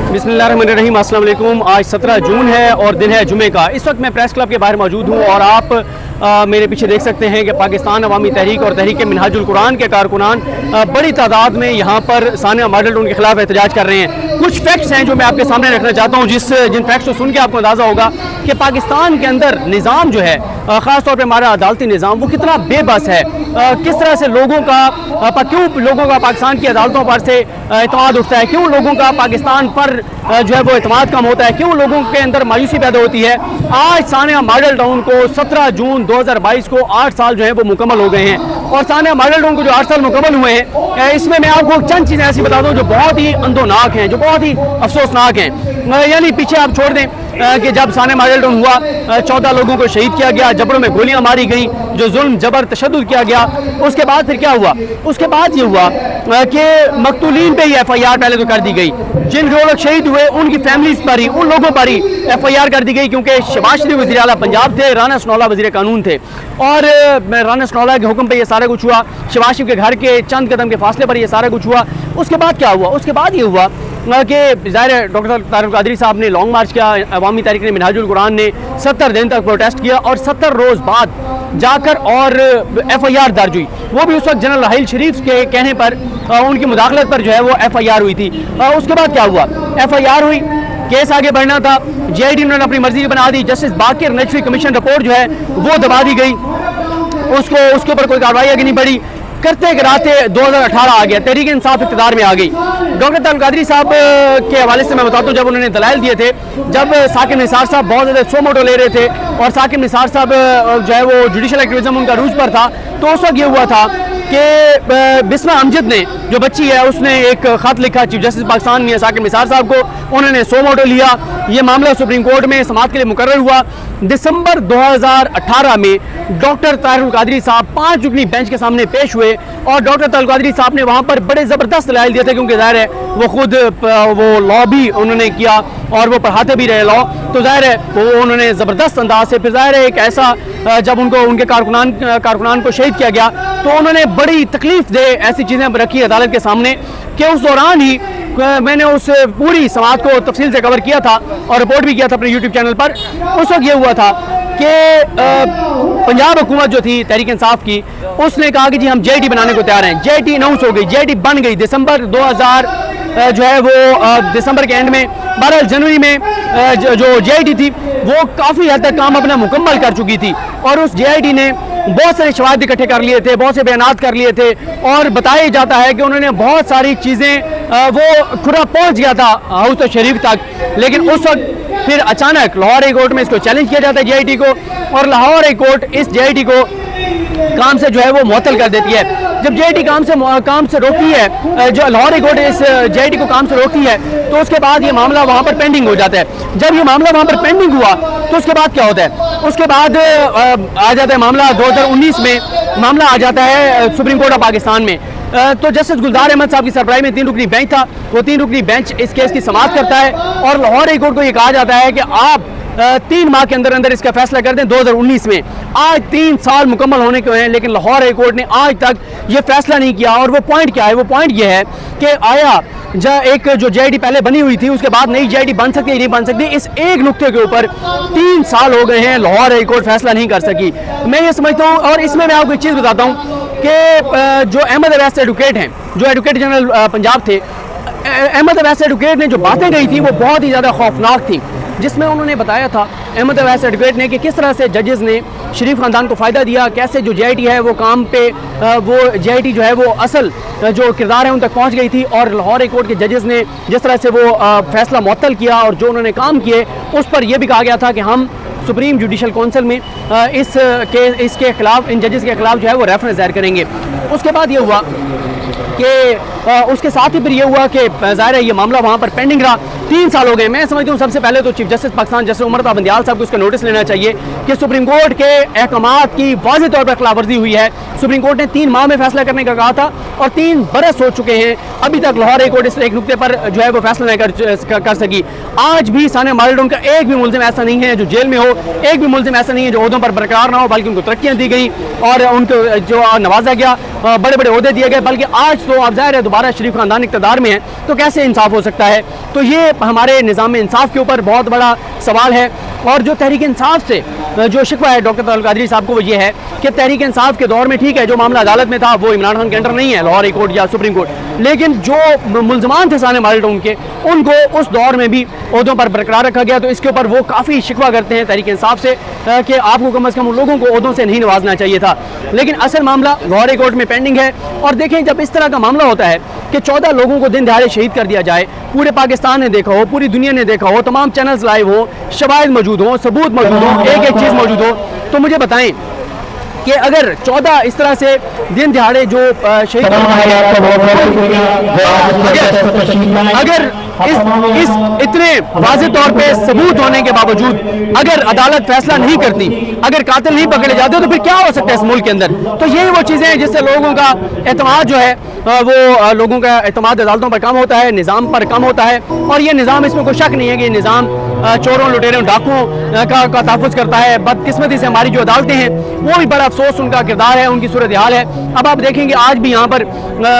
बिस्मिल्लाहिर्रहमानिर्रहीम, अस्सलाम वालेकुम। आज 17 जून है और दिन है जुमे का। इस वक्त मैं प्रेस क्लब के बाहर मौजूद हूँ और आप मेरे पीछे देख सकते हैं कि पाकिस्तान अवामी तहरीक और तहरीक मिनहाजुल कुरान के कारकुनान बड़ी तादाद में यहाँ पर सानिया मॉडल टाउन के खिलाफ एहतजाज कर रहे हैं। कुछ फैक्ट्स हैं जो मैं आपके सामने रखना चाहता हूँ, जिन फैक्ट्स को सुन के आपको अंदाज़ा होगा कि पाकिस्तान के अंदर निज़ाम जो है, ख़ास तौर पे हमारा अदालती निज़ाम, वो कितना बेबस है। किस तरह से क्यों लोगों का पाकिस्तान की अदालतों पर से एतमाद उठता है, क्यों लोगों का पाकिस्तान पर जो है वो एतमाद कम होता है, क्यों लोगों के अंदर मायूसी पैदा होती है। आज सानिया मॉडल टाउन को 17 जून 2022 को 8 साल जो है वो मुकम्मल हो गए हैं और सानिया मॉडल टाउन को जो 8 साल मुकम्मल हुए हैं, इसमें मैं आपको चंद चीज़ें ऐसी बता दूँ जो बहुत ही अंदोनाक हैं, जो बहुत ही अफसोसनाक हैं। यानी पीछे आप छोड़ दें कि जब सानिया मॉडल टाउन हुआ 14 लोगों को शहीद किया गया, जबरों में गोलियां मारी गई, जो जुल्म जबर तशद्दुद किया गया। उसके बाद फिर क्या हुआ? उसके बाद ये हुआ कि मकतूलीन पे ही FIR पहले तो कर दी गई। जिन लोग शहीद हुए उनकी फैमिलीज पर ही, उन लोगों पर ही FIR कर दी गई, क्योंकि शहबाज शरीफ वज़ीर आला पंजाब थे, राना सनौला वज़ीर कानून थे और राना सनौला के हुक्म पे ये सारा कुछ हुआ। शहबाज शरीफ के घर के चंद कदम के फासले पर ये सारा कुछ हुआ। उसके बाद क्या हुआ? उसके बाद ये हुआ कि ज़ाहिर डॉक्टर तारिक कादरी साहब ने लॉन्ग मार्च किया, अवामी तहरीक मिनहाजुल कुरान ने 70 दिन तक प्रोटेस्ट किया और 70 रोज़ बाद जाकर और FIR दर्ज हुई। वो भी उस वक्त जनरल राहिल शरीफ के कहने पर, उनकी मुदाखलत पर जो है वो FIR हुई थी। उसके बाद क्या हुआ? FIR हुई, केस आगे बढ़ना था, JID ने अपनी मर्जी की बना दी। जस्टिस बाकिर नजफी कमीशन रिपोर्ट जो है वो दबा दी गई, उसके ऊपर कोई कार्रवाई आगे नहीं बढ़ी। करते कराते 2018 आ गया, तहरीक इंसाफ इक़्तिदार में आ गई। डॉक्टर तारिक कादरी साहब के हवाले से मैं बताता हूँ, जब उन्होंने दलाइल दिए थे, जब साकिब निसार साहब बहुत ज़्यादा सो मोटो ले रहे थे और साकिब निसार साहब जो है वो जुडिशल एक्टिविज़म उनका रूज पर था, तो उस वक्त ये हुआ था कि बिस्मा अमजद ने, जो बच्ची है, उसने एक ख़त लिखा चीफ जस्टिस पाकिस्तान मियां साकिब निसार साहब को। उन्होंने सो मोटो लिया। ये मामला सुप्रीम कोर्ट में समाअत के लिए मुकर्रर हुआ। दिसंबर 2018 में डॉक्टर तारिक कादरी साहब 5 रुकनी बेंच के सामने पेश हुए और डॉक्टर तारिक कादरी साहब ने वहाँ पर बड़े ज़बरदस्त दलाइल दिए थे, क्योंकि ज़ाहिर है वो खुद वो लॉ भी उन्होंने किया और वो पढ़ाते भी रहे लॉ, तो ज़ाहिर है वो उन्होंने ज़बरदस्त अंदाज से, फिर ज़ाहिर है एक ऐसा जब उनके कारकुनान को शहीद किया गया तो उन्होंने बड़ी तकलीफ दे ऐसी चीज़ें रखी अदालत के सामने कि उस दौरान ही मैंने उस पूरी समाअत को तफसील से कवर किया था और रिपोर्ट भी किया था अपने YouTube चैनल पर। उस वक्त ये हुआ था कि पंजाब हुकूमत जो थी तहरीक इंसाफ की, उसने कहा कि जी हम JID बनाने को तैयार हैं। JID अनाउंस हो गई, JID बन गई दिसंबर 2000 जो है वो दिसंबर के एंड में। 12 जनवरी में जो JID थी वो काफ़ी हद तक काम अपना मुकम्मल कर चुकी थी और उस JID ने बहुत सारे शवाहिद इकट्ठे कर लिए थे, बहुत से बयानात कर लिए थे और बताया जाता है कि उन्होंने बहुत सारी चीज़ें, वो खुरा पहुंच गया था हाउस शरीफ तक। लेकिन उस वक्त फिर अचानक लाहौर हाई कोर्ट में इसको चैलेंज किया जाता है JID को, और लाहौर हाई कोर्ट इस JID को काम से जो है वो मुअत्तल कर देती है। जब JID काम से रोकती है, जो लाहौर हाई कोर्ट इस JID को काम से रोकती है, तो उसके बाद ये मामला वहाँ पर पेंडिंग हो जाता है। जब ये मामला वहाँ पर पेंडिंग हुआ तो उसके बाद क्या होता है? उसके बाद आ जाता है मामला 2019 में मामला आ जाता है सुप्रीम कोर्ट ऑफ पाकिस्तान में। तो जस्टिस गुलजार अहमद साहब की सरबराही में 3 रुकनी बेंच था, वो 3 रुकनी बेंच इस केस की समाअत करता है और लाहौर हाई कोर्ट को ये कहा जाता है कि आप 3 माह के अंदर अंदर इसका फैसला कर दें 2019 में। आज 3 साल मुकम्मल होने को हैं, लेकिन लाहौर हाई कोर्ट ने आज तक ये फैसला नहीं किया। और वो पॉइंट क्या है? वो पॉइंट ये है कि आया एक जो JID पहले बनी हुई थी, उसके बाद नई JID बन सकती है नहीं बन सकती, इस एक नुक्ते के ऊपर 3 साल हो गए हैं, लाहौर हाई कोर्ट फैसला नहीं कर सकी। मैं ये समझता हूँ, और इसमें मैं आपको एक चीज़ बताता हूँ कि जो अहमद अवैस एडवोकेट हैं, जो एडवोकेट जनरल पंजाब थे, अहमद अवैस एडवोकेट ने जो बातें कही थी वो बहुत ही ज़्यादा खौफनाक थी, जिसमें उन्होंने बताया था अहमद अवैस एडवोकेट ने कि किस तरह से जजेस ने शरीफ ख़ानदान को फ़ायदा दिया, कैसे जो JID है वो काम पे, वो JID जो है वो असल जो किरदार है उन तक पहुंच गई थी। और लाहौर हाई कोर्ट के जजेस ने जिस तरह से वो फैसला मुअत्तल किया और जो उन्होंने काम किए, उस पर यह भी कहा गया था कि हम सुप्रीम जुडिशल काउंसिल में इसके खिलाफ, इन जजेस के खिलाफ जो है वो रेफरेंस दायर करेंगे। उसके बाद ये हुआ कि उसके साथ ही फिर ये हुआ कि ज़ाहिर है ये मामला वहाँ पर पेंडिंग रहा। 3 साल हो गए। मैं समझती हूँ सबसे पहले तो chief justice Pakistan justice Umar Ata Bandial साहब को इसका नोटिस लेना चाहिए कि सुप्रीम कोर्ट के अहकामात की वाज़ेह तौर पर खिलाफवर्जी हुई है। सुप्रीम कोर्ट ने 3 माह में फैसला करने का कहा था और 3 बरस हो चुके हैं, अभी तक लाहौर हाई कोर्ट इस एक नुक्ते पर जो है वो फैसला नहीं कर सकी। आज भी सानिया मॉडल टाउन का एक भी मुलजिम ऐसा नहीं है जो जेल में हो, एक भी मुलजिम ऐसा नहीं है जो ओहदों पर बरकरार ना हो, बल्कि उनको तरक्कियाँ दी गई और उनको जो नवाजा गया, बड़े बड़े ओहदे दिए गए। बल्कि आज तो अब जाहिर है दोबारा शरीफ खानदान इक़्तिदार में है, तो कैसे इंसाफ हो सकता है? तो ये हमारे निज़ाम इंसाफ के ऊपर बहुत बड़ा सवाल है। और जो तहरीक इंसाफ से जो शिकवा है डॉक्टर तौल कादरी साहब को, वो ये है कि तहरीक इंसाफ के दौर में ठीक है जो मामला अदालत में था वो इमरान खान के अंडर नहीं है, लाहौर हाई कोर्ट या सुप्रीम कोर्ट, लेकिन जो मुलजमान थे साने माल्टा उनके, उनको उस दौर में भी ओहदों पर बरकरार रखा गया। तो इसके ऊपर वो काफ़ी शिकवा करते हैं तहरीक इंसाफ से कि आपको कम अज़ कम उन लोगों को ओहदों से नहीं नवाजना चाहिए था। लेकिन असल मामला लाहौर हाई कोर्ट में पेंडिंग है। और देखें, जब इस तरह का मामला होता है कि 14 लोगों को दिन दहाड़े शहीद कर दिया जाए, पूरे पाकिस्तान ने देखा हो, पूरी दुनिया ने देखा हो, तमाम चैनल्स लाइव हो, शवाहिद मौजूद हो, सबूत मौजूद हो, एक एक चीज़ मौजूद हो, तो मुझे बताएं कि अगर 14 इस तरह से दिन दिहाड़े जो शहीद अगर इस इतने वाज़े तौर पे सबूत होने के बावजूद अगर अदालत फैसला नहीं करती, अगर कातिल नहीं पकड़े जाते, तो फिर क्या हो सकता है इस मुल्क के अंदर? तो यही वो चीज़ें हैं जिससे लोगों का एतमाद जो है वो लोगों का एतमाद अदालतों पर कम होता है, निज़ाम पर कम होता है। और ये निज़ाम, इसमें कोई शक नहीं है कि ये निज़ाम चोरों लुटेरों डाकुओं का तहफ़्फ़ुज़ करता है। बदकिस्मती से हमारी जो अदालतें हैं वो भी बड़ा अफसोस उनका किरदार है, उनकी सूरत हाल है। अब आप देखेंगे आज भी यहाँ पर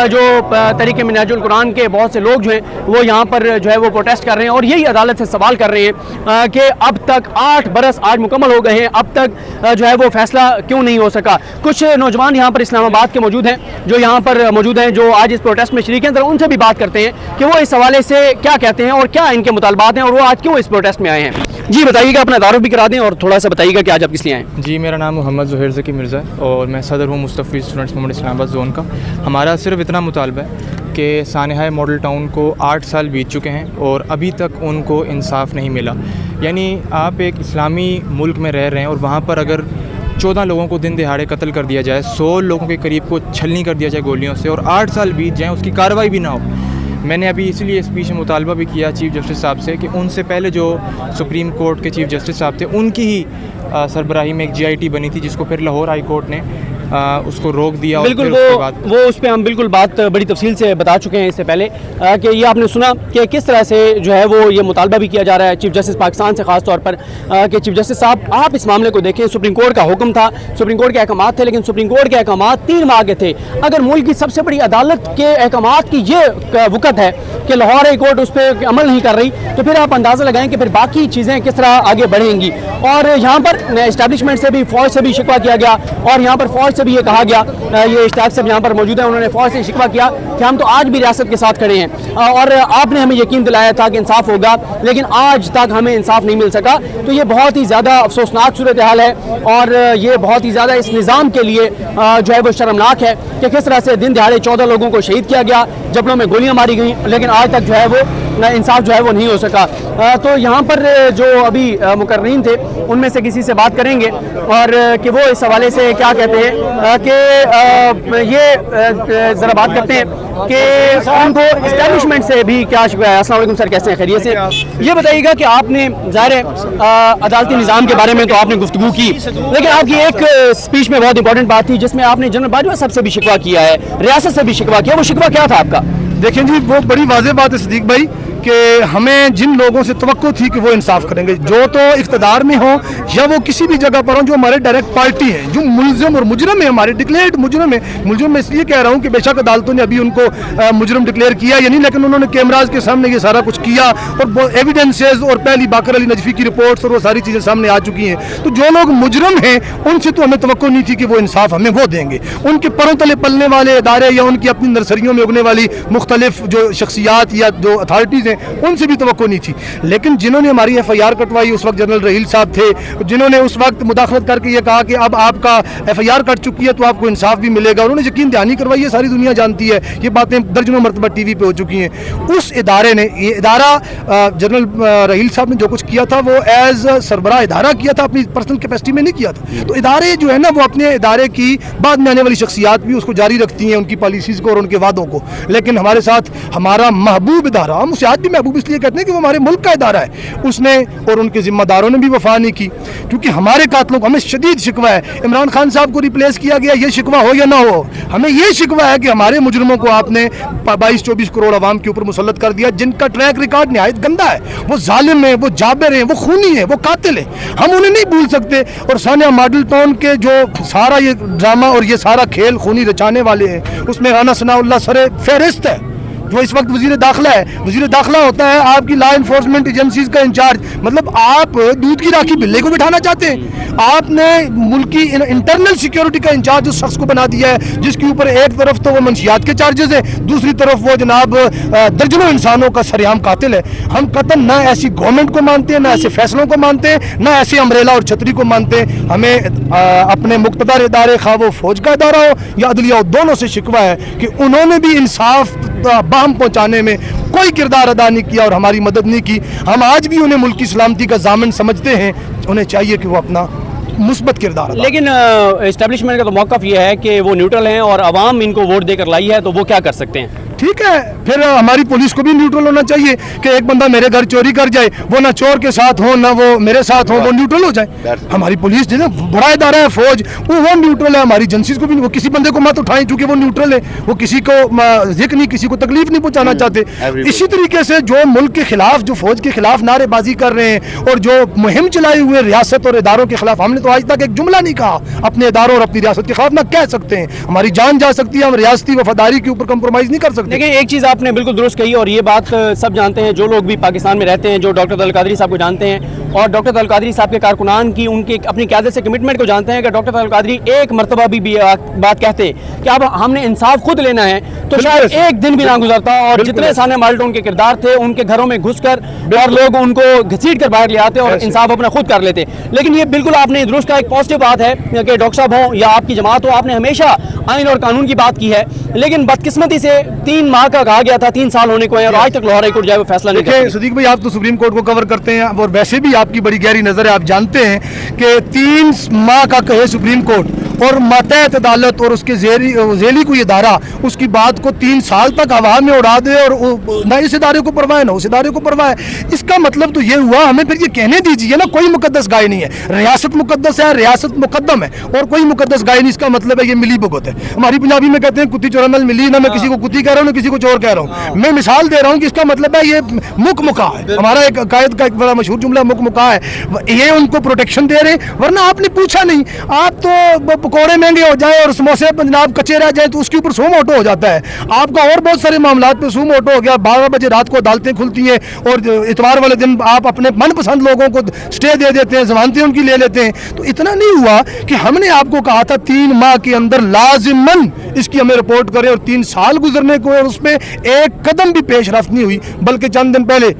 जो तहरीक मिनहाजुल कुरान के बहुत से लोग जो हैं वो यहाँ पर जो है वो प्रोटेस्ट कर रहे हैं और यही अदालत से सवाल कर रहे हैं कि अब तक 8 बरस आज मुकम्मल हो गए हैं, अब तक जो है वो फैसला क्यों नहीं हो सका। कुछ नौजवान यहाँ पर इस्लामाबाद के मौजूद हैं, जो यहाँ पर मौजूद हैं, जो आज इस प्रोटेस्ट में शरीक हैं, जरा उनसे भी बात करते हैं कि वो इस हवाले से क्या कहते हैं और क्या इनके मुतालबात हैं और वो आज क्यों इस प्रोटेस्ट में आए हैं। जी बताइएगा, अपना तारुफ भी करा दें और थोड़ा सा बताइएगा कि आज आप किस लिए आए। जी, मेरा नाम मोहम्मद ज़ुहैर ज़की मिर्ज़ा है और मैं सदर हूँ Mustafi students movement Islamabad zone का। हमारा सिर्फ इतना मुतालबा है कि सानिया मॉडल टाउन को 8 साल बीत चुके हैं और अभी तक उनको इंसाफ नहीं मिला। यानी आप एक इस्लामी मुल्क में रह रहे हैं और वहाँ पर अगर 14 लोगों को दिन दिहाड़े कत्ल कर दिया जाए, 100 लोगों के करीब को छलनी कर दिया जाए गोलियों से और 8 साल बीत जाएँ, उसकी कार्रवाई भी ना हो। मैंने अभी इसीलिए स्पीच में मुतालबा भी किया चीफ़ जस्टिस साहब से कि उनसे पहले जो सुप्रीम कोर्ट के चीफ़ जस्टिस साहब थे उनकी ही सरबराही में एक GIT बनी थी, जिसको फिर लाहौर हाई कोर्ट ने उसको रोक दिया। बिल्कुल, वो उस पर हम बिल्कुल बात बड़ी तफसील से बता चुके हैं इससे पहले कि ये आपने सुना कि किस तरह से जो है वो ये मुतालबा भी किया जा रहा है चीफ़ जस्टिस पाकिस्तान से, ख़ास तौर पर कि चीफ़ जस्टिस साहब आप इस मामले को देखें। सुप्रीम कोर्ट का हुक्म था, सुप्रीम कोर्ट के अहकाम थे, लेकिन सुप्रीम कोर्ट के अहकाम 3 माह के थे। अगर मुल्क की सबसे बड़ी अदालत के अहकाम की ये वक़्त है कि लाहौर हाई कोर्ट उस पर अमल नहीं कर रही, तो फिर आप अंदाज़ा लगाएं कि फिर बाकी चीज़ें किस तरह आगे बढ़ेंगी। और यहाँ पर इस्टेब्लिशमेंट से भी, फ़ौज से भी शिकवा किया गया और यहाँ पर फ़ौज से भी ये कहा गया, ये इश्ताक साहब यहाँ पर मौजूद है, उन्होंने फ़ौज से शिकवा किया कि हम तो आज भी रियासत के साथ खड़े हैं और आपने हमें यकीन दिलाया था कि इंसाफ होगा, लेकिन आज तक हमें इंसाफ नहीं मिल सका। तो ये बहुत ही ज़्यादा अफसोसनाक सूरत हाल है और ये बहुत ही ज़्यादा इस निज़ाम के लिए जो है वो शर्मनाक है कि किस तरह से दिन दिहाड़े 14 लोगों को शहीद किया गया, जबलों में गोलियाँ मारी गई, लेकिन आज तक जो है वो इंसाफ जो है वो नहीं हो सका। तो यहाँ पर जो अभी मुकर्रीन थे उनमें से किसी से बात करेंगे और कि वो इस हवाले से क्या कहते हैं कि ये ज़रा बात करते हैं कि उनको इस्टेब्लिशमेंट से भी क्या शिकवा है। अस्सलाम वालेकुम सर, कैसे हैं? खैरियत से? ये बताइएगा कि आपने ज़ाहिर है अदालती निज़ाम के बारे में तो आपने गुफ्तगू की, लेकिन आपकी एक स्पीच में बहुत इंपॉर्टेंट बात थी जिसमें आपने जनरल बाजवा साहब से भी शिकवा किया है, रियासत से भी शिकवा किया। वो शिकवा क्या था आपका? देखें जी, वो बड़ी वाज़ेह बात है सदीक भाई कि हमें जिन लोगों से तवक्को थी कि वो इंसाफ करेंगे, जो तो इख्तदार में हो या वो किसी भी जगह पर हो, जो हमारे डायरेक्ट पार्टी है, जो मुलजिम और मुजरम है, हमारे डिक्लेयर्ड मुजरम है। मुजरम मैं इसलिए कह रहा हूँ कि बेशक अदालतों ने अभी उनको मुजरम डिक्लेयर किया या नहीं, लेकिन उन्होंने कैमराज के सामने ये सारा कुछ किया और एविडेंसेज और पहली बाकर अली नजफी की रिपोर्ट्स और वो सारी चीज़ें सामने आ चुकी हैं। तो जो लोग मुजरम हैं उनसे तो हमें तवक्को नहीं थी कि वो इंसाफ हमें वो देंगे। उनके परों तले पलने वाले इदारे या उनकी अपनी नर्सरियों में उगने वाली मुख्तलिफ जो शख्सियात या जो अथॉरिटीज़ हैं उनसे भी तवक्को नहीं थी। लेकिन जिन्होंने हमारी FIR कटवाई, उस वक्त जनरल रहील साहब थे, जिन्होंने उस वक्त मुदाखलत करके ये कहा कि अब आपका FIR कट चुकी है तो आपको इंसाफ भी मिलेगा, उन्होंने यकीन दहानी करवाई है, सारी दुनिया जानती है, ये बातें दर्जनों मरतबा TV पे हो चुकी हैं। उस इदारे ने, ये इदारा जनरल रहील साहब ने जो कुछ किया था वो एज सरबराह इदारा किया था, अपनी पर्सनल कैपेसिटी में नहीं किया था। तो इदारे जो है ना वो अपने इदारे की बाद में आने वाली शख्सियात भी उसको जारी रखती हैं, उनकी पॉलिसीज़ को और उनके वादों को। लेकिन हमारे साथ हमारा महबूब इदारा, हम उसे आज आज भी महबूब इसलिए कहते हैं कि वो हमारे मुल्क का इदारा है। उसने और उनके जिम्मेदारों ने भी वफा नहीं की, क्योंकि हमारे कातलों को हमें शदीद शिकवा है। इमरान खान साहब को रिप्लेस किया गया, ये शिकवा हो या ना हो, हमें ये शिकवा है कि हमारे मुजरिमों को आपने 22-24 करोड़ आवाम के ऊपर मुसल्लत कर दिया, जिनका ट्रैक रिकॉर्ड निहायत गंदा है। वो जालिम है, वो जाबिर है, वो खूनी है, वो कातिल है, हम उन्हें नहीं भूल सकते। और सानिया मॉडल टाउन के जो सारा ये ड्रामा और ये सारा खेल खूनी रचाने वाले हैं, उसमें राना सनाउल्लाह सरे फहरिस्त है, जो इस वक्त वजीर दाखिला है। वजीर दाखिला होता है आपकी लॉ इन्फोर्समेंट एजेंसीज का इंचार्ज। मतलब आप दूध की राखी बिल्ले को बिठाना चाहते हैं। आपने मुल्क की इंटरनल सिक्योरिटी का इंचार्ज उस शख्स को बना दिया है, जिसके ऊपर एक तरफ तो वो मंशियात के चार्जेस है, दूसरी तरफ वो जनाब दर्जनों इंसानों का सरेआम कातिल है। हम कतन ना ऐसी गवर्नमेंट को मानते हैं, ना ऐसे फैसलों को मानते हैं, ना ऐसे अम्ब्रेला और छतरी को मानते हैं। हमें अपने मुक़्तदर इदारे, खा वो फौज का इदारा हो या अदलिया हो, दोनों से शिकवा है कि उन्होंने भी इंसाफ बाहम पहुंचाने में कोई किरदार अदा नहीं किया और हमारी मदद नहीं की। हम आज भी उन्हें मुल्क की सलामती का जामिन समझते हैं, उन्हें चाहिए कि वो अपना मुस्बत किरदार। लेकिन एस्टेब्लिशमेंट का तो मौक़िफ़ ये है कि वो न्यूट्रल हैं और आवाम इनको वोट देकर लाई है, तो वो क्या कर सकते हैं? ठीक है, फिर हमारी पुलिस को भी न्यूट्रल होना चाहिए कि एक बंदा मेरे घर चोरी कर जाए, वो ना चोर के साथ हो ना वो मेरे साथ हो, वो न्यूट्रल हो जाए। हमारी पुलिस जैसे बड़ा इदारा है फौज, वो न्यूट्रल है। हमारी एजेंसीज को भी, वो किसी बंदे को मत उठाएं क्योंकि वो न्यूट्रल है, वो किसी को जिक्र नहीं, किसी को तकलीफ नहीं पहुंचाना चाहते। इसी तरीके से जो मुल्क के खिलाफ, जो फौज के खिलाफ नारेबाजी कर रहे हैं और जो मुहिम चलाई हुए रियासत और इदारों के खिलाफ, हमने तो आज तक एक जुमला नहीं कहा अपने इदारों और अपनी रियासत के खिलाफ, ना कह सकते हैं। हमारी जान जा सकती है, हम रियासती वफादारी के ऊपर कंप्रोमाइज़ नहीं कर सकते। लेकिन एक चीज़ आपने बिल्कुल दुरुस्त कही और ये बात सब जानते हैं, जो लोग भी पाकिस्तान में रहते हैं, जो डॉक्टर तलत कादरी साहब को जानते हैं और डॉक्टर तलत कादरी साहब के कारकुनान की उनकी अपनी क़यादत से कमिटमेंट को जानते हैं कि डॉक्टर तलत कादरी एक मरतबा भी बात कहते कि अब हमने इंसाफ खुद लेना है, तो शायद एक दिन भी ना गुजरता और जितने साने माल्टोन के किरदार थे उनके घरों में घुसकर और लोग उनको घसीट कर बाहर ले आते और इंसाफ अपना खुद कर लेते। लेकिन ये बिल्कुल आपने दुरुस्त का एक पॉजिटिव बात है कि डॉक्टर साहब हो या आपकी जमात हो, आपने हमेशा आइन और कानून की बात की है। लेकिन बदकिस्मती से 3 माह का कहा गया था, 3 साल होने को है और आज तक लाहौर हाई कोर्ट जाए वो फैसला नहीं किया। सदीक भाई, आप तो सुप्रीम कोर्ट को कवर करते हैं और वैसे भी आपकी बड़ी गहरी नजर है। आप जानते हैं कि 3 माह का कहे सुप्रीम कोर्ट और मातहत अदालत और उसके जेली कोई इदारा उसकी बात को 3 साल तक हवा में उड़ा दे और ना इस इदारे को परवाह है ना उस इदारे को परवाह है। इसका मतलब तो ये हुआ, हमें फिर ये कहने दीजिए ना, कोई मुकद्दस गाय नहीं है। रियासत मुकद्दस है, रियासत मुकद्दम है और कोई मुकद्दस गाय नहीं। इसका मतलब है ये मिली भुगत है। हमारी पंजाबी में कहते हैं कुत्ती चोरनल मिली ना, मैं किसी को कुत्ती कह रहा हूँ ना किसी को चोर कह रहा हूँ। मैं मिसाल दे रहा हूँ कि इसका मतलब है ये मुक मुका है। हमारा एक कायद का एक बड़ा मशहूर जुमला मुक मुका है, ये उनको प्रोटेक्शन दे रहे, वरना आपने पूछा नहीं। आप तो पकौड़े महंगे हो जाए और समोसे जनाब कच्चे रह जाए तो उसके ऊपर सो मोटो हो जाता है। आपका और बहुत सारे मामला पे सो मोटो हो गया। 12 बजे रात को अदालतें खुलती हैं और इतवार वाले दिन आप अपने मनपसंद लोगों को स्टे दे देते हैं, जमानतें उनकी ले लेते हैं। तो इतना नहीं हुआ कि हमने आपको कहा था 3 माह के अंदर लाजिमन इसकी हमें रिपोर्ट करें और 3 साल गुजरने को और उसमें एक कदम भी पेशरफ्त नहीं हुई। बल्कि चंद दिन पहले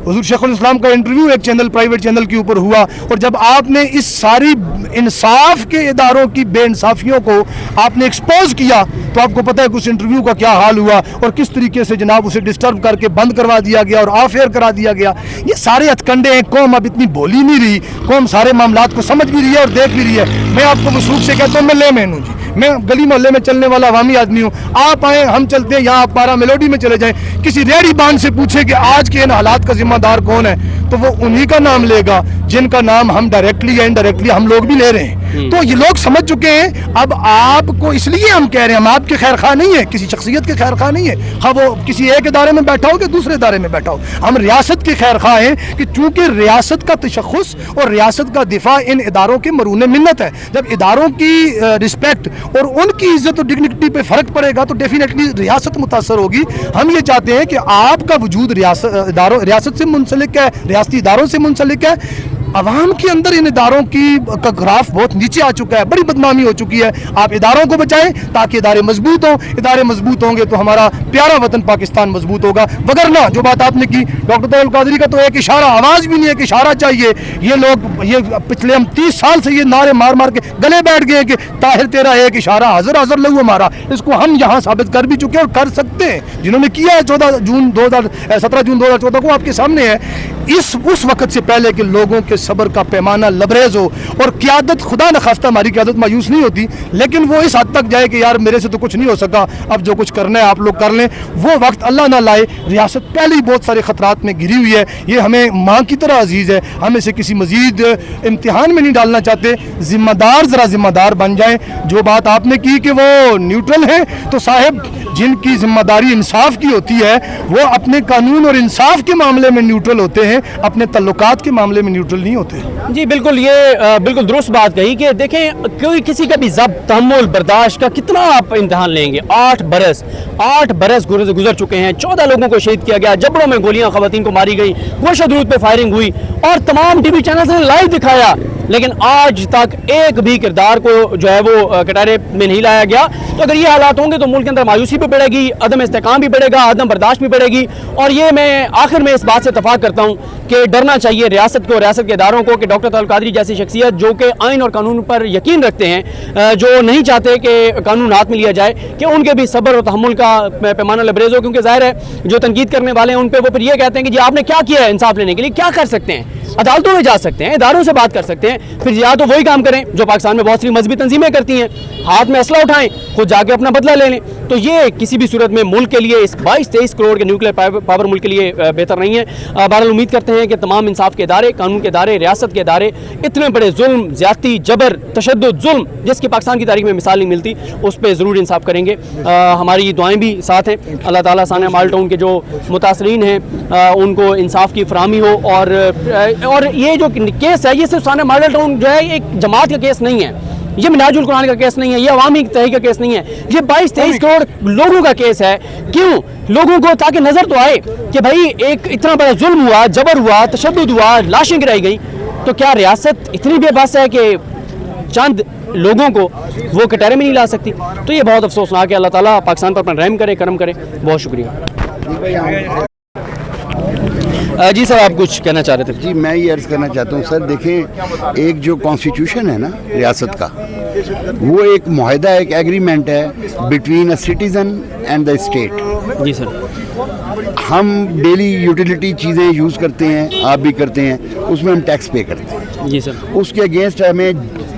हुजूर शेखुल इस्लाम का इंटरव्यू एक चैनल, प्राइवेट चैनल के ऊपर हुआ और जब आपने इस सारी इंसाफ के इदारों की बेइंसाफियों को आपने एक्सपोज किया तो आपको पता है कि उस इंटरव्यू का क्या हाल हुआ और किस तरीके से जनाब उसे डिस्टर्ब करके बंद करवा दिया गया और ऑफ एयर करा दिया गया। ये सारे हथकंडे हैं। कौम अब इतनी बोली नहीं रही, कौम सारे मामलात को समझ भी रही है और देख भी रही है। मैं आपको वसूख से कहता हूँ, मैं लेमैन हूँ जी, मैं गली मोहल्ले में चलने वाला अवामी आदमी हूँ। आप आए, हम चलते हैं, यहाँ आप पारा मेलोडी में चले जाएं, किसी रेहड़ी बांध से पूछे कि आज के इन हालात का जिम्मेदार कौन है, तो वो उन्हीं का नाम लेगा जिनका नाम हम डायरेक्टली या इनडायरेक्टली हम लोग भी ले रहे हैं। तो ये लोग समझ चुके हैं। अब आपको इसलिए हम कह रहे हैं, हम आपके खैर खा नहीं है, किसी शख्सियत के खैर खा नहीं है, हाँ वो किसी एक इदारे में बैठा हो कि दूसरे इदारे में बैठा हो, हम रियासत के खैर खा हैं कि चूंकि रियासत का तशख़्ख़ुस और रियासत का दिफा इन इदारों के मरून मिन्नत है। जब इदारों की रिस्पेक्ट और उनकी इज्जत और डिग्निटी पे फ़र्क पड़ेगा तो डेफिनेटली रियासत मुतासर होगी। हम ये चाहते हैं कि आपका वजूद रियासत से मुंसलिक है, रियासती इदारों से मुंसलिक है। अवाम के अंदर इन इदारों का ग्राफ बहुत नीचे आ चुका है, बड़ी बदनामी हो चुकी है। आप इदारों को बचाएं ताकि इदारे मजबूत हों। इदारे मजबूत होंगे तो हमारा प्यारा वतन पाकिस्तान मजबूत होगा। वगरना जो बात आपने की डॉक्टर तलत कादरी का तो एक इशारा, आवाज़ भी नहीं, एक इशारा चाहिए। ये लोग ये पिछले हम 30 साल से ये नारे मार मार के गले बैठ गए कि ताहिर तेरा एक इशारा हज़र हज़र लहू हमारा। इसको हम यहाँ साबित कर भी चुके हैं और कर सकते हैं। जिन्होंने किया है 17 जून 2014 को आपके सामने है। उस वक्त से पहले के लोगों के पे सब्र का पैमाना लबरेज हो, और क़यादत खुदा न खास्ता हमारी क़यादत मायूस नहीं होती, लेकिन वो इस हद तक जाए कि यार मेरे से तो कुछ नहीं हो सका, अब जो कुछ करना है आप लोग कर लें, वो वक्त अल्लाह ना लाए। रियासत पहले ही बहुत सारे ख़तरात में घिरी हुई है, ये हमें माँ की तरह अजीज़ है, हम इसे किसी मज़ीद इम्तिहान में नहीं डालना चाहते। ज़िम्मेदार ज़रा ज़िम्मेदार बन जाए। जो बात आपने की कि वो न्यूट्रल है, तो साहब जिनकी जिम्मेदारी इंसाफ की होती है वो अपने कानून और इंसाफ के मामले में न्यूट्रल होते हैं, अपने तल्लुकात के मामले में न्यूट्रल नहीं होते। जी बिल्कुल, ये बिल्कुल दुरुस्त बात कही कि देखें कोई किसी का भी ज़ब्त तहम्मुल बर्दाश्त का कितना आप इम्तहान लेंगे। 8 बरस गुजर चुके हैं, 14 लोगों को शहीद किया गया, जबड़ों में गोलियां ख़वातीन को मारी गई, गोशत रूद पे फायरिंग हुई और तमाम टीवी चैनल ने लाइव दिखाया, लेकिन आज तक एक भी किरदार को जो है वो कटारे में नहीं लाया गया। तो अगर ये हालात होंगे तो मुल्क के अंदर मायूसी भी बढ़ेगी, अदम इस्तेकाम भी बढ़ेगा, अदम बर्दाश्त भी बढ़ेगी। और ये मैं आखिर में इस बात से इत्तफाक करता हूँ कि डरना चाहिए रियासत को, रियासत के इदारों को कि डॉक्टर तौल कादरी जैसी शख्सियत जो कि आइन और कानून पर यकीन रखते हैं, जो नहीं चाहते कि कानून हाथ में लिया जाए, कि उनके भी सब्र और तहम्मुल का पैमाना लबरेज हो। क्योंकि जाहिर है जो तनकीद करने वाले हैं उन पर वो फिर ये कहते हैं कि जी आपने क्या किया है इंसाफ लेने के लिए, क्या कर सकते हैं, अदालतों में जा सकते हैं, इदारों से बात कर सकते हैं, फिर या तो वही काम करें जो पाकिस्तान में बहुत सी मजहबी तंजीमें करती हैं, हाथ में असला उठाएं, खुद जाके अपना बदला ले लें। तो ये किसी भी सूरत में मुल्क के लिए, इस 22-23 करोड़ के न्यूक्लियर पावर मुल्क के लिए बेहतर नहीं है। बहरहाल उम्मीद करते हैं कि तमाम इंसाफ के इदारे, कानून के इदारे, रियासत के इदारे इतने बड़े जुल्म, ज्यादती, जबर, तशद्दुद, जुल्म जिसकी पाकिस्तान की तारीख में मिसाल नहीं मिलती, उस पर ज़रूर इंसाफ करेंगे। हमारी दुआएं भी साथ हैं, अल्लाह ताला सानिया माल टाउन के जो मुतासरीन हैं उनको इंसाफ की फराहमी हो। और ये जो केस है ये सिर्फ सानिया माल टाउन जो है एक जमात का केस नहीं है, ये मिनाजुल कुरान का केस नहीं है, ये अवामी तहरीक का केस नहीं है, ये 22-23 करोड़ लोगों का केस है। क्यों? लोगों को ताकि नजर तो आए कि भाई एक इतना बड़ा जुल्म हुआ, जबर हुआ, तशद्दुद हुआ, लाशें गिराई गई, तो क्या रियासत इतनी बेबस है कि चंद लोगों को वो कटहरे में नहीं ला सकती? तो ये बहुत अफसोसनाक है। अल्लाह ताला पाकिस्तान पर अपना रहम करे, करम करे। बहुत शुक्रिया। जी सर, आप कुछ कहना चाह रहे थे? जी मैं ये अर्ज़ करना चाहता हूँ सर, देखें एक जो कॉन्स्टिट्यूशन है ना रियासत का, वो एक मुआहदा है, एक एग्रीमेंट है between a citizen and the state. जी सर। हम डेली यूटिलिटी चीज़ें यूज़ करते हैं, आप भी करते हैं, उसमें हम टैक्स पे करते हैं। जी सर। उसके अगेंस्ट हमें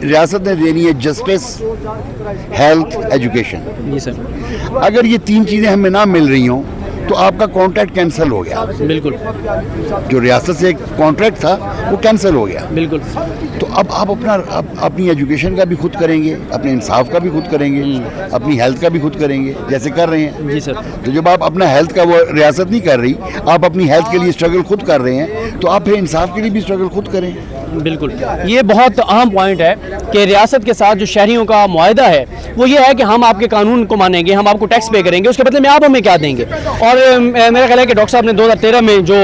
रियासत ने देनी है जस्टिस, हेल्थ, एजुकेशन। जी सर। अगर ये 3 चीज़ें हमें ना मिल रही हों तो आपका कॉन्ट्रैक्ट कैंसिल हो गया। बिल्कुल। जो रियासत से एक कॉन्ट्रैक्ट था वो कैंसिल हो गया। बिल्कुल। तो अब आप अपनी एजुकेशन का भी खुद करेंगे, अपने इंसाफ का भी खुद करेंगे, अपनी हेल्थ का भी खुद करेंगे, जैसे कर रहे हैं। जी सर। तो जब आप अपना हेल्थ का, वो रियासत नहीं कर रही, आप अपनी हेल्थ के लिए स्ट्रगल खुद कर रहे हैं, तो आप फिर इंसाफ के लिए भी स्ट्रगल खुद करें। बिल्कुल, ये बहुत अहम पॉइंट है कि रियासत के साथ जो शहरियों का मुआहदा है वो ये है कि हम आपके कानून को मानेंगे, हम आपको टैक्स पे करेंगे, उसके बदले में आप हमें क्या देंगे। और मेरा ख्याल है कि डॉक्टर साहब ने 2013 में जो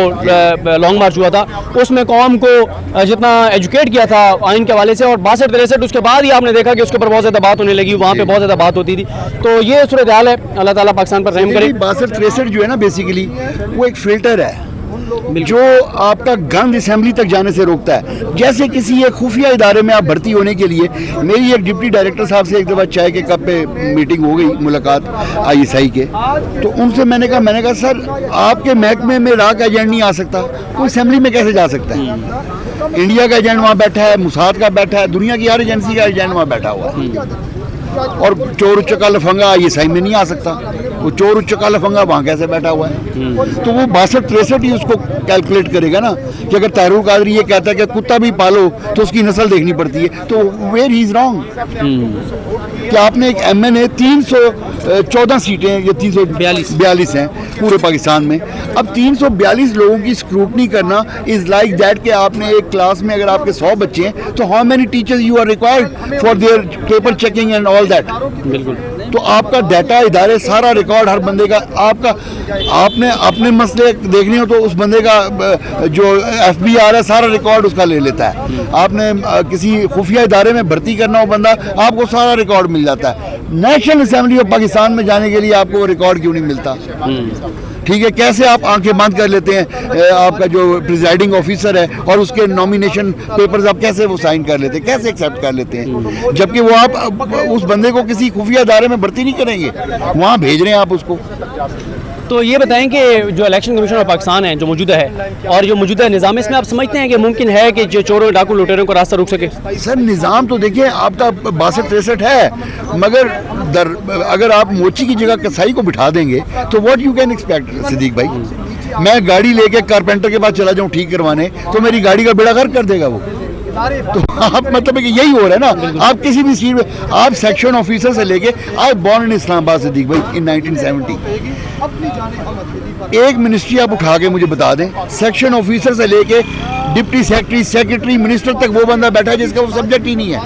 लॉन्ग मार्च हुआ था उसमें कौम को जितना एजुकेट किया था आइन के हवाले से, और 62-63 उसके बाद ही आपने देखा कि उसके ऊपर बहुत ज़्यादा बात होने लगी, वहाँ पे बहुत ज़्यादा बात होती थी। तो ये सूरत हाल है। अल्लाह ताला पाकिस्तान पर रहम करे। 62-63 जो है ना, बेसिकली वो एक फिल्टर है जो आपका गन असेंबली तक जाने से रोकता है। जैसे किसी एक खुफिया इदारे में आप भर्ती होने के लिए, मेरी एक डिप्टी डायरेक्टर साहब से एक दफ़ा चाय के कप पे मीटिंग हो गई, मुलाकात ISI के, तो उनसे मैंने कहा सर आपके महकमे में राक एजेंट नहीं आ सकता, वो असेंबली में कैसे जा सकता है? इंडिया का एजेंट वहाँ बैठा है, मुसाद का बैठा है, दुनिया की हर एजेंसी का एजेंट वहाँ बैठा हुआ है, और चोर उच्चका लफंगा ISI में नहीं आ सकता। वो चोर उच्चका लफंगा वहाँ कैसे बैठा हुआ है? तो वो 62-63 ही उसको कैलकुलेट करेगा ना कि अगर तारुल कादरी ये कहता है कि कुत्ता भी पालो तो उसकी नस्ल देखनी पड़ती है, तो वेयर ही इज रॉन्ग। कि आपने एक MNA 314 सीटें, ये 342 हैं पूरे पाकिस्तान में, अब 342 लोगों की स्क्रूटनी करना इज लाइक दैट कि आपने एक क्लास में अगर आपके 100 बच्चे हैं तो how many teachers you are required for their paper checking and all that. बिल्कुल। तो आपका डाटा इदारे सारा रिकॉर्ड हर बंदे का, आपने अपने मसले देखने हो तो उस बंदे का जो FBR है सारा रिकॉर्ड उसका ले लेता है। आपने किसी खुफिया इदारे में भर्ती करना हो बंदा, आपको सारा रिकॉर्ड मिल जाता है। नेशनल असेंबली ऑफ पाकिस्तान में जाने के लिए आपको रिकॉर्ड क्यों नहीं मिलता? ठीक है, कैसे आप आंखें बंद कर लेते हैं? आपका जो प्रिजाइडिंग ऑफिसर है और उसके नॉमिनेशन पेपर्स आप कैसे वो साइन कर लेते हैं, कैसे एक्सेप्ट कर लेते हैं, जबकि वो आप उस बंदे को किसी खुफिया इदारे में भर्ती नहीं करेंगे, वहाँ भेज रहे हैं आप उसको। तो ये बताएं कि जो इलेक्शन कमीशन ऑफ पाकिस्तान है जो मौजूदा है और जो मौजूदा निज़ाम है, इसमें आप समझते हैं कि मुमकिन है कि जो चोरों डाकू लुटेरों का रास्ता रुक सके? सर निज़ाम तो देखिए आपका 62-63 है, मगर अगर आप मोची की जगह कसाई को बिठा देंगे तो what you can expect Siddique भाई। मैं गाड़ी लेके कारपेंटर के पास चला जाऊं ठीक करवाने तो मेरी गाड़ी का बेड़ा गर्क कर देगा वो। तो आप मतलब कि यही हो रहा है ना, आप किसी भी सीट में आप सेक्शन ऑफिसर से लेके I born in Islamabad Siddique भाई इन 1970, एक मिनिस्ट्री आप उठा के मुझे बता दें, सेक्शन ऑफिसर से लेके डिप्टी सेक्रेटरी मिनिस्टर तक वो बंदा बैठा है जिसका वो सब्जेक्ट ही नहीं है।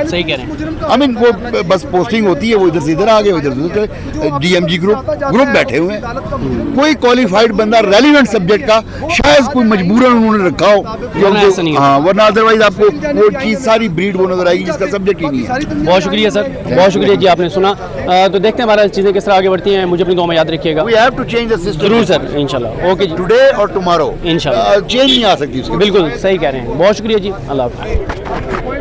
सही कह रहे हैं। आई मीन वो बस पोस्टिंग होती है, वो इधर से इधर आ गए, उधर से उधर, डीएमजी ग्रुप बैठे हुए हैं। कोई क्वालिफाइड बंदा रेलिवेंट सब्जेक्ट का शायद कोई मजबूरन उन्होंने रखा हो जो हाँ, वरना अदरवाइज आपको वो चीज़ सारी ब्रीड वो नजर आएगी जिसका सब्जेक्ट ही नहीं है। बहुत शुक्रिया सर, बहुत शुक्रिया जी, आपने सुना। तो देखते हैं हमारा चीज़ें किस तरह आगे बढ़ती हैं, मुझे अपनी दुआ में याद रखिएगा। We have to change the system. जरूर सर, इंशाल्लाह। ओके जी, टुडे और टुमारो इंशाल्लाह चेंज नहीं आ सकती उसके। बिल्कुल सही कह रहे हैं। बहुत शुक्रिया जी, अल्लाह हाफ़िज़।